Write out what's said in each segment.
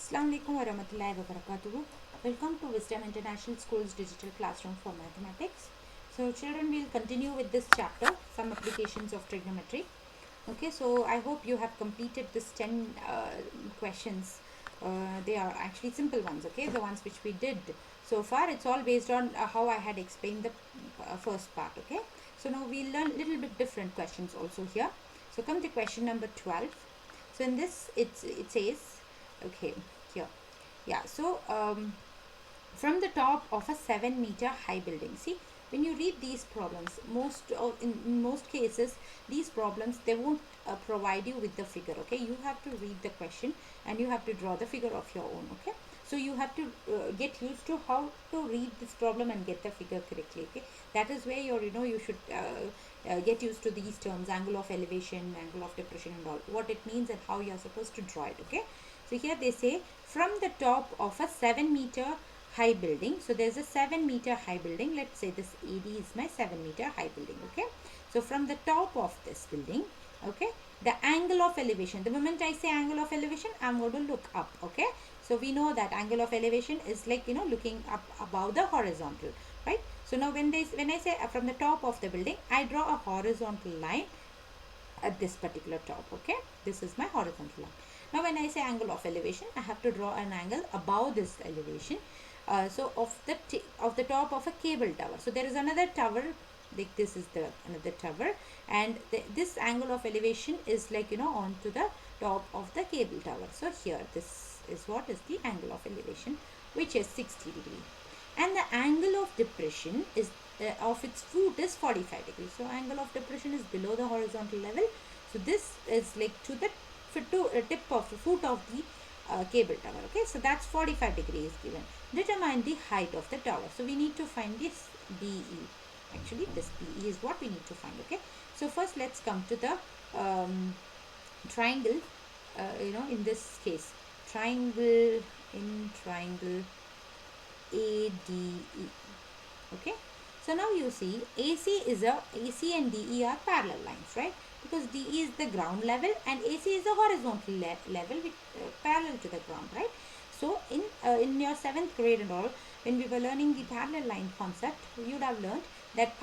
Assalamualaikum warahmatullahi wabarakatuh. Welcome to Wisdom International School's digital classroom for mathematics. So children, will continue with this chapter, some applications of trigonometry. Okay, so I hope you have completed this 10 questions. They are actually simple ones, okay, the ones which we did so far. It's all based on how I had explained the first part, okay. So now we'll learn a little bit different questions also here. So come to question number 12. So in this it says, okay, here, yeah, so from the top of a 7-meter high building. See, when you read these problems, in most cases these problems, they won't provide you with the figure, okay. You have to read the question and you have to draw the figure of your own, okay. So you have to get used to how to read this problem and get the figure correctly, okay. That is where you should get used to these terms: angle of elevation, angle of depression, and all, what it means and how you are supposed to draw it, okay. So here they say, from the top of a 7-meter high building. So there's a 7-meter high building. Let's say this AD is my 7-meter high building, okay. So from the top of this building, okay, the angle of elevation, the moment I say angle of elevation, I'm going to look up, okay. So we know that angle of elevation is like, looking up above the horizontal, right. So now when I say from the top of the building, I draw a horizontal line at this particular top, okay. This is my horizontal line. Now when I say angle of elevation, I have to draw an angle above this elevation. So of the top of a cable tower. So there is another tower, like this is the another tower, and this angle of elevation is like, onto the top of the cable tower. So here this is what is the angle of elevation, which is 60 degree, and the angle of depression is of its foot is 45 degrees. So angle of depression is below the horizontal level. So this is like to the tip of the foot of the cable tower, okay. So that's 45 degrees given. Determine the height of the tower. So we need to find this BE. Actually this BE is what we need to find, okay. So first let's come to the triangle, in this case, triangle ADE, okay. So now you see, AC and DE are parallel lines, right? Because DE is the ground level and AC is the horizontal level with parallel to the ground, right? So in your 7th grade and all, when we were learning the parallel line concept, you would have learned that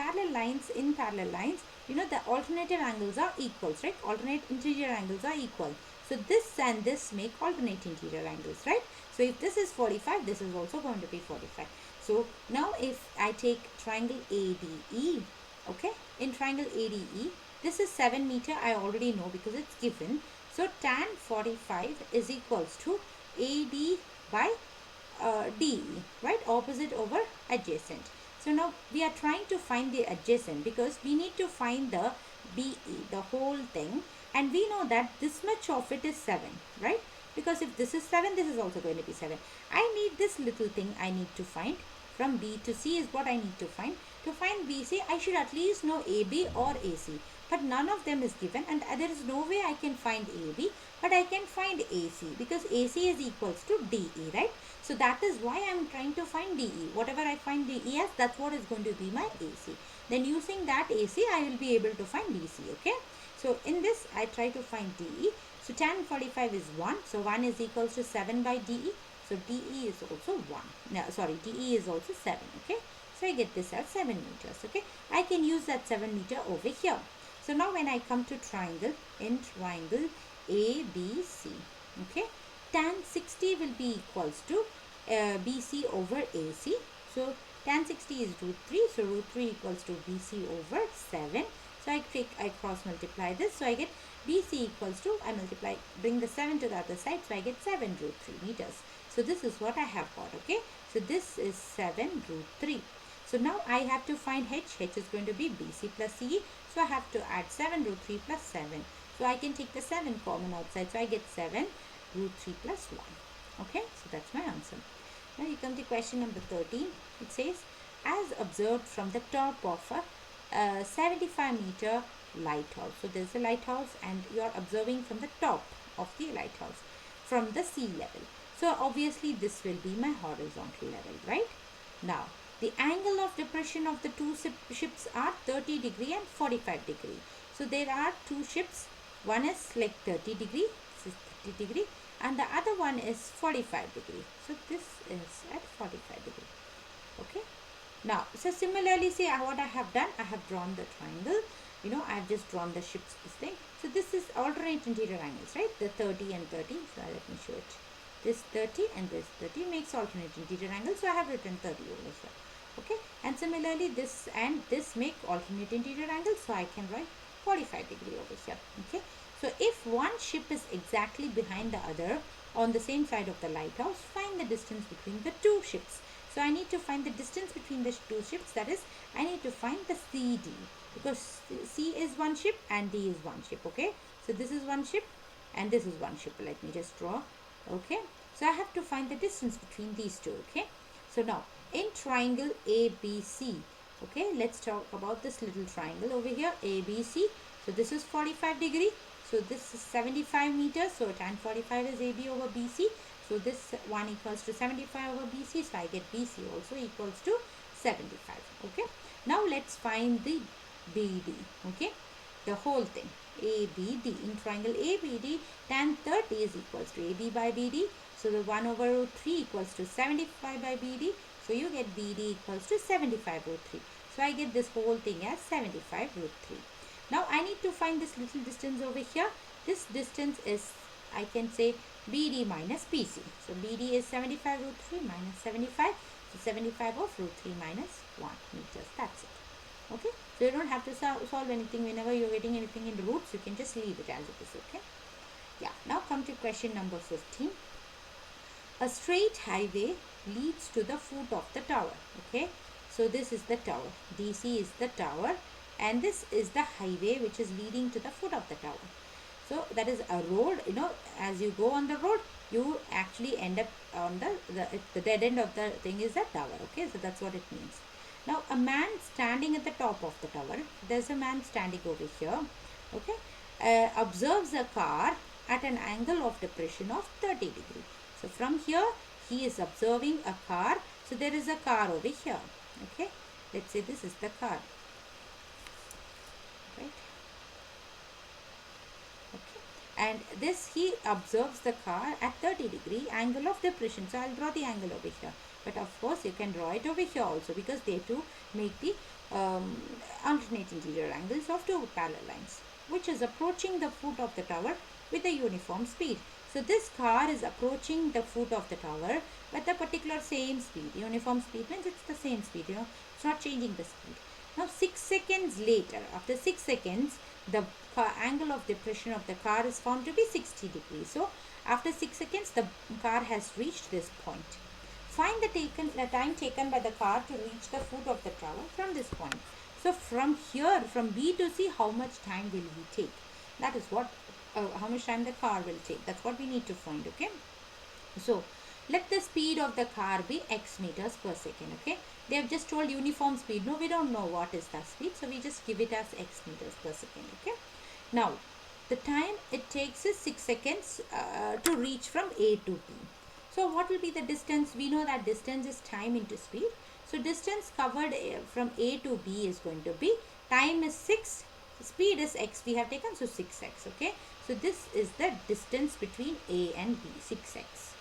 in parallel lines, the alternative angles are equals, right? Alternate interior angles are equal. So this and this make alternate interior angles, right? So if this is 45, this is also going to be 45. So now if I take triangle ADE, okay, in triangle ADE, this is 7 meter, I already know because it's given. So tan 45 is equals to AD by DE, right? Opposite over adjacent. So now we are trying to find the adjacent because we need to find the BE, the whole thing, and we know that this much of it is 7, right? Because if this is 7, this is also going to be 7. I need this little thing I need to find. From B to C is what I need to find. To find BC, I should at least know AB or AC. But none of them is given, and there is no way I can find AB, but I can find AC because AC is equals to DE, right? So that is why I am trying to find DE. Whatever I find DE as, that's what is going to be my AC. Then using that AC, I will be able to find DC, okay? So in this, I try to find DE. So tan 45 is 1. So 1 is equals to 7 by DE. So DE is also 1. No, sorry, DE is also 7, okay? So I get this as 7 meters, okay? I can use that 7 meter over here. So now when I come to triangle, in triangle ABC, okay, tan 60 will be equals to BC over AC. So tan 60 is root 3. So root 3 equals to BC over 7. So I cross multiply this. So I get BC equals to, bring the 7 to the other side. So I get 7 root 3 meters. So this is what I have got, okay. So this is 7 root 3. So now I have to find H. H is going to be BC plus CE. So I have to add 7 root 3 plus 7. So I can take the 7 common outside. So I get 7 root 3 plus 1. Okay, so that's my answer. Now you come to question number 13. It says, as observed from the top of a 75-meter lighthouse. So there's a lighthouse and you are observing from the top of the lighthouse from the sea level. So obviously this will be my horizontal level, right? Now the angle of depression of the two ships are 30 degree and 45 degree. So there are two ships. One is like 30 degree, this is 30 degree, and the other one is 45 degree. So this is at 45 degree. Okay. Now, so similarly, see what I have done. I have drawn the triangle. I have just drawn the ship's this thing. So this is alternate interior angles, right? The 30 and 30. So let me show it. This 30 and this 30 makes alternate interior angles. So I have written 30 over here. Okay. And similarly, this and this make alternate interior angles. So I can write 45 degree over here. Okay. So if one ship is exactly behind the other on the same side of the lighthouse, find the distance between the two ships. So I need to find the distance between the two ships. That is, I need to find the CD, because C is one ship and D is one ship. Okay. So this is one ship and this is one ship. Let me just draw. Okay. So I have to find the distance between these two. Okay. So now in triangle ABC. Okay. Let's talk about this little triangle over here. ABC. So this is 45 degree. So this is 75 meters. So tan 45 is AB over BC. So this one equals to 75 over BC. So I get BC also equals to 75. Okay. Now let's find the BD. Okay. The whole thing. ABD. In triangle ABD, tan 30 is equals to AB by BD. So the 1 over root 3 equals to 75 by BD. So you get BD equals to 75 root 3. So I get this whole thing as 75 root 3. Now I need to find this little distance over here. This distance is, I can say, BD minus BC. So BD is 75 root 3 minus 75. So 75 of root 3 minus 1 meters. That's it. Okay. So you don't have to solve anything. Whenever you're getting anything in the roots, you can just leave it as it is. Okay. Yeah. Now come to question number 15. A straight highway leads to the foot of the tower. Okay. So this is the tower. DC is the tower. And this is the highway which is leading to the foot of the tower. So that is a road. As you go on the road, you actually end up on the dead end of the thing is the tower. Okay, so that's what it means. Now a man standing at the top of the tower, there's a man standing over here. Okay, observes a car at an angle of depression of 30 degree. So from here he is observing a car. So there is a car over here. Okay, let's say this is the car. Right. Okay. And this, he observes the car at 30 degree angle of depression. So I'll draw the angle over here. But of course you can draw it over here also, because they too make the alternate interior angles of two parallel lines, which is approaching the foot of the tower with a uniform speed. So this car is approaching the foot of the tower with a particular same speed. Uniform speed means it's the same speed, it's not changing the speed. Now 6 seconds later, after 6 seconds, the angle of depression of the car is found to be 60 degrees. So after 6 seconds, the car has reached this point. Find the time taken by the car to reach the foot of the tower from this point. So from here, from B to C, how much time will we take? That is what, how much time the car will take. That's what we need to find. Okay. So let the speed of the car be x meters per second. Okay. They have just told uniform speed. No, we don't know what is that speed. So we just give it as x meters per second. Okay. Now, the time it takes is 6 seconds to reach from A to B. So what will be the distance? We know that distance is time into speed. So distance covered from A to B is going to be, time is 6, speed is x we have taken, so 6x. Okay. So this is the distance between A and B, 6x.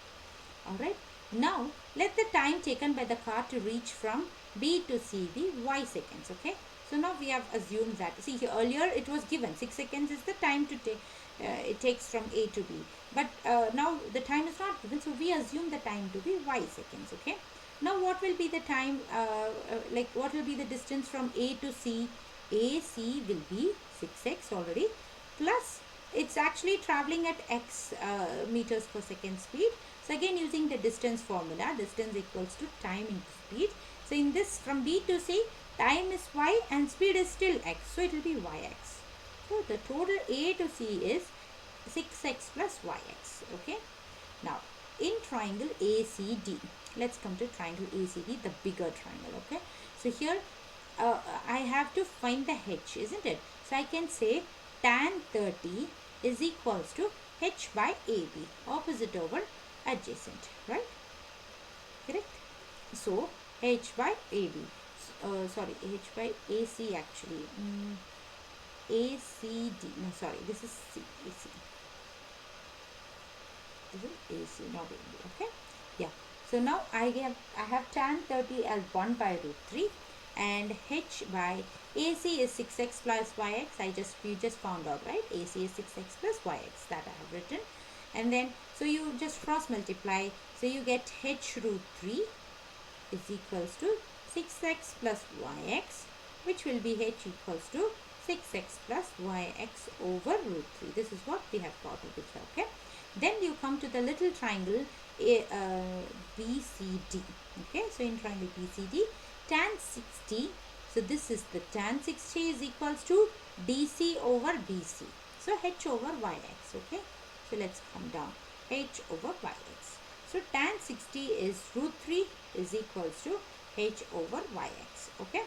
Alright. Now, let the time taken by the car to reach from B to C be y seconds. Okay. So now we have assumed that, see here earlier it was given 6 seconds is the time to take, it takes from A to B. But now the time is not given, so we assume the time to be y seconds. Okay. Now what will be the time, what will be the distance from A to C? AC will be 6x already, plus it's actually traveling at x meters per second speed. So again, using the distance formula, distance equals to time into speed. So in this, from B to C, time is y and speed is still x. So it will be yx. So the total A to C is 6x plus yx. Okay. Now, in triangle ACD, let's come to triangle ACD, the bigger triangle. Okay. So here, I have to find the h, isn't it? So I can say tan 30 is equals to h by AB, opposite over adjacent, right? Correct? So h by AB, h by AC actually, ACD, no sorry, this is C, AC. This is AC, not AB. Okay. Yeah. So now I have tan 30 as 1 by root 3, and H by AC is 6x plus yx. We just found out, right? AC is 6x plus yx, that I have written. And then so you just cross multiply. So you get H root 3 is equals to 6x plus yx, which will be H equals to 6x plus yx over root 3. This is what we have got over here. Okay. Then you come to the little triangle BCD. Okay. So in triangle BCD, tan 60. So this is the tan 60 is equals to DC over BC. So H over yx. Okay. So let's come down. H over yx. So tan 60 is root 3 is equals to H over yx. Okay.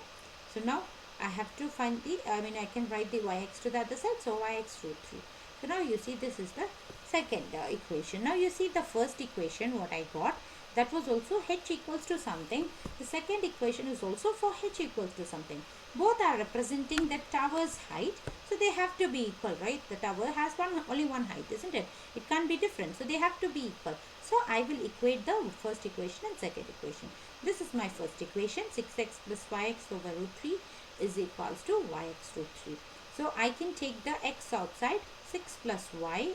So now I have to find I can write the yx to the other side. So yx root 3. So now you see this is the second equation. Now you see the first equation what I got, that was also H equals to something. The second equation is also for H equals to something. Both are representing the tower's height. So they have to be equal, right? The tower has only one height, isn't it? It can't be different. So they have to be equal. So I will equate the first equation and second equation. This is my first equation. 6x plus yx over root 3 is equals to yx root 3. So I can take the x outside, 6 plus y,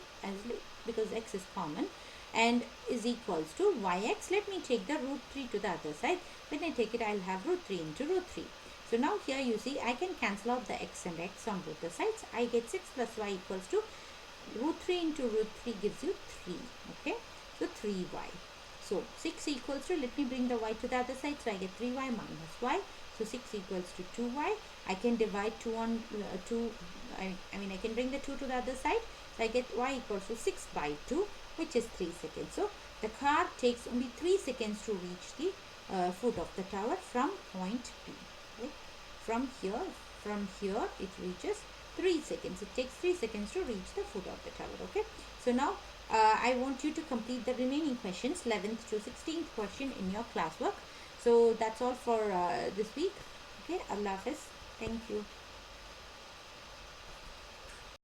because x is common, and is equals to yx. Let me take the root 3 to the other side. When I take it, I'll have root 3 into root 3. So now here you see I can cancel out the x and x on both the sides. I get 6 plus y equals to root 3 into root 3 gives you 3. Okay. So 3y. So 6 equals to, let me bring the y to the other side. So I get 3y minus y. So 6 equals to 2y. I can divide 2 on 2. I can bring the 2 to the other side. So I get y equals to 6 by 2, which is 3 seconds. So the car takes only 3 seconds to reach the foot of the tower from point P. Okay? From here it reaches 3 seconds. It takes 3 seconds to reach the foot of the tower. Okay. So now I want you to complete the remaining questions, 11th to 16th question in your classwork. So that's all for this week. Okay. Allah Hafiz. Thank you.